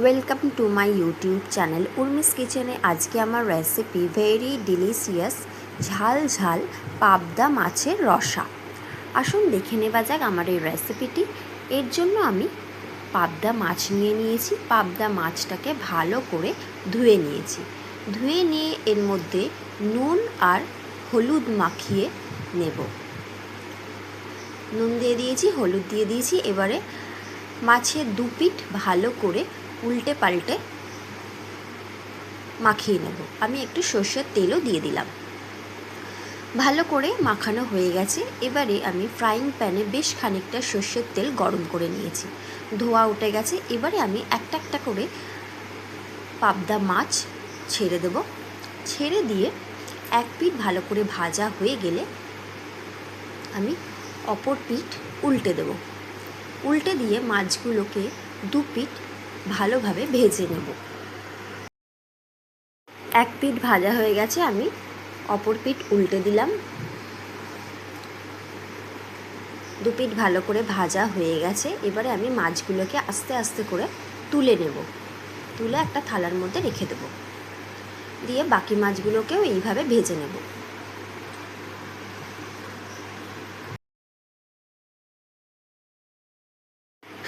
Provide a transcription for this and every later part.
Welcome to my YouTube channel Urmi's কিচেনে। আজকে আমার রেসিপি ভেরি ডিলিশিয়াস ঝাল ঝাল পাবদা মাছের রসা। আসুন দেখে নেওয়া যাক আমার এই রেসিপিটি। এর জন্য আমি পাবদা মাছ নিয়ে নিয়েছি। পাবদা মাছটাকে ভালো করে ধুয়ে নিয়েছি। ধুয়ে নিয়ে এর মধ্যে নুন আর হলুদ মাখিয়ে নেব। নুন দিয়ে দিয়েছি, হলুদ দিয়ে দিয়েছি। এবারে মাছের দু পিঠ ভালো করে উল্টে পাল্টে মাখিয়ে নেব। আমি একটু সর্ষের তেলও দিয়ে দিলাম। ভালো করে মাখানো হয়ে গেছে। এবারে আমি ফ্রাইং প্যানে বেশ খানিকটা সর্ষের তেল গরম করে নিয়েছি। ধোয়া উঠে গেছে। এবারে আমি একটা একটা করে পাবদা মাছ ছেড়ে দেব। ছেড়ে দিয়ে এক পিঠ ভালো করে ভাজা হয়ে গেলে আমি অপর পিঠ উল্টে দেব। উল্টে দিয়ে মাছগুলোকে দু পিঠ ভালোভাবে ভেজে নেব। এক পিঠ ভাজা হয়ে গেছে, আমি অপর পিঠ উল্টে দিলাম। দু পিঠ ভালো করে ভাজা হয়ে গেছে। এবারে আমি মাছগুলোকে আস্তে আস্তে করে তুলে নেব। তুলে একটা থালার মধ্যে রেখে দেব। দিয়ে বাকি মাছগুলোকেও এইভাবে ভেজে নেব।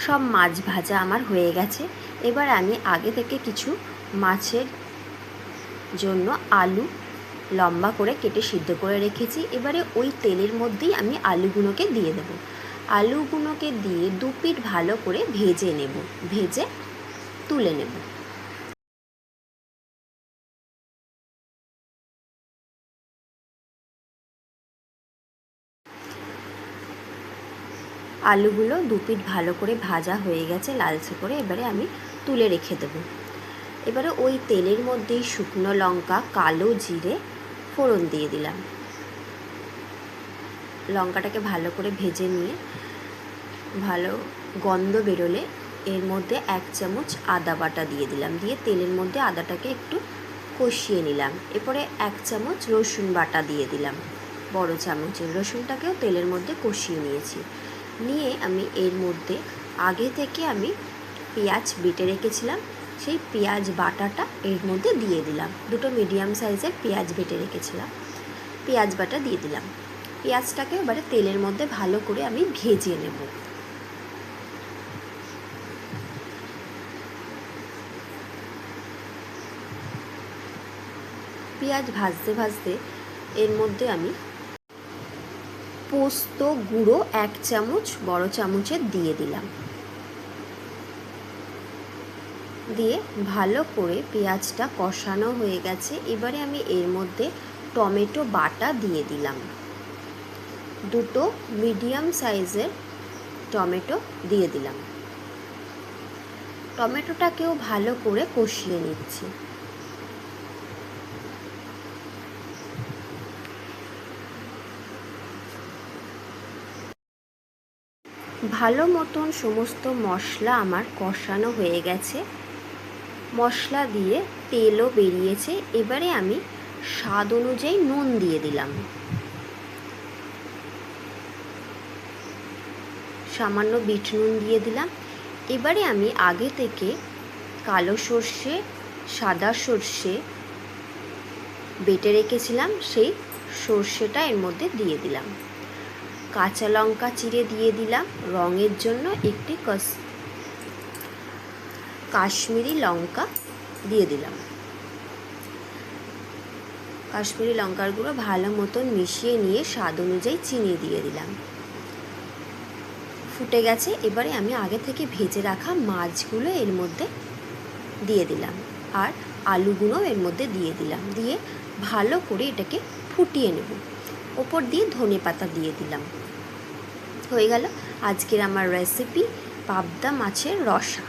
সব মাছ ভাজা আমার হয়ে গেছে। এবার আমি আগে থেকে কিছু মাছের জন্য আলু লম্বা করে কেটে সিদ্ধ করে রেখেছি। এবারে ওই তেলের মধ্যেই আমি আলুগুলোকে দিয়ে দেব। আলুগুলোকে দিয়ে দু পিঠ ভালো করে ভেজে নেব। ভেজে তুলে নেব। আলুগুলো দু পিঠ ভালো করে ভাজা হয়ে গেছে লালচে করে। এবারে আমি তুলে রেখে দেব। এবারে ওই তেলের মধ্যেই শুকনো লঙ্কা, কালো জিরে ফোড়ন দিয়ে দিলাম। লঙ্কাটাকে ভালো করে ভেজে নিয়ে ভালো গন্ধ বেরোলে এর মধ্যে এক চামচ আদা বাটা দিয়ে দিলাম। দিয়ে তেলের মধ্যে আদাটাকে একটু কষিয়ে নিলাম। এরপরে এক চামচ রসুন বাটা দিয়ে দিলাম। বড় চামচের রসুনটাকেও তেলের মধ্যে কষিয়ে নিয়েছি। নিয়ে আমি এর মধ্যে আগে থেকে আমি পেঁয়াজ বেটে রেখেছিলাম, সেই পেঁয়াজ বাটাটা এর মধ্যে দিয়ে দিলাম। দুটো মিডিয়াম সাইজের পেঁয়াজ বেটে রেখেছিলাম, পেঁয়াজ বাটা দিয়ে দিলাম। পেঁয়াজটাকে এবারে তেলের মধ্যে ভালো করে আমি ভেজে নেব। পেঁয়াজ ভাজতে ভাজতে এর মধ্যে আমি পোস্ত গুঁড়ো এক চামচ বড় চামচের দিয়ে দিলাম। দিয়ে ভালো করে পেঁয়াজটা কষানো হয়ে গেছে। এবারে আমি এর মধ্যে টমেটো বাটা দিয়ে দিলাম। দুটো মিডিয়াম সাইজের টমেটো দিয়ে দিলাম। টমেটোটাকেও ভালো করে কষিয়ে নিচ্ছি। ভালো মতন সমস্ত মশলা আমার কষানো হয়ে গেছে। মশলা দিয়ে তেলও বেরিয়েছে। এবারে আমি স্বাদ অনুযায়ী নুন দিয়ে দিলাম। সামান্য বিট নুন দিয়ে দিলাম। এবারে আমি আগে থেকে কালো সর্ষে, সাদা সর্ষে বেটে রেখেছিলাম, সেই সর্ষেটা এর মধ্যে দিয়ে দিলাম। কাঁচা লঙ্কা চিড়ে দিয়ে দিলাম রঙের জন্য। একটি কাশ্মীরি লঙ্কা দিয়ে দিলাম। কাশ্মীরি লঙ্কার গুঁড়ো ভালো মতন মিশিয়ে নিয়ে স্বাদ অনুযায়ী চিনি দিয়ে দিলাম। ফুটে গেছে। এবারে আমি আগে থেকে ভেজে রাখা মাছগুলো এর মধ্যে দিয়ে দিলাম আর আলুগুলো এর মধ্যে দিয়ে দিলাম। দিয়ে ভালো করে এটাকে ফুটিয়ে নেব। ওপর দিয়ে ধনে পাতা দিয়ে দিলাম। হয়ে গেল আজকের আমার রেসিপি পাবদা মাছের রসা।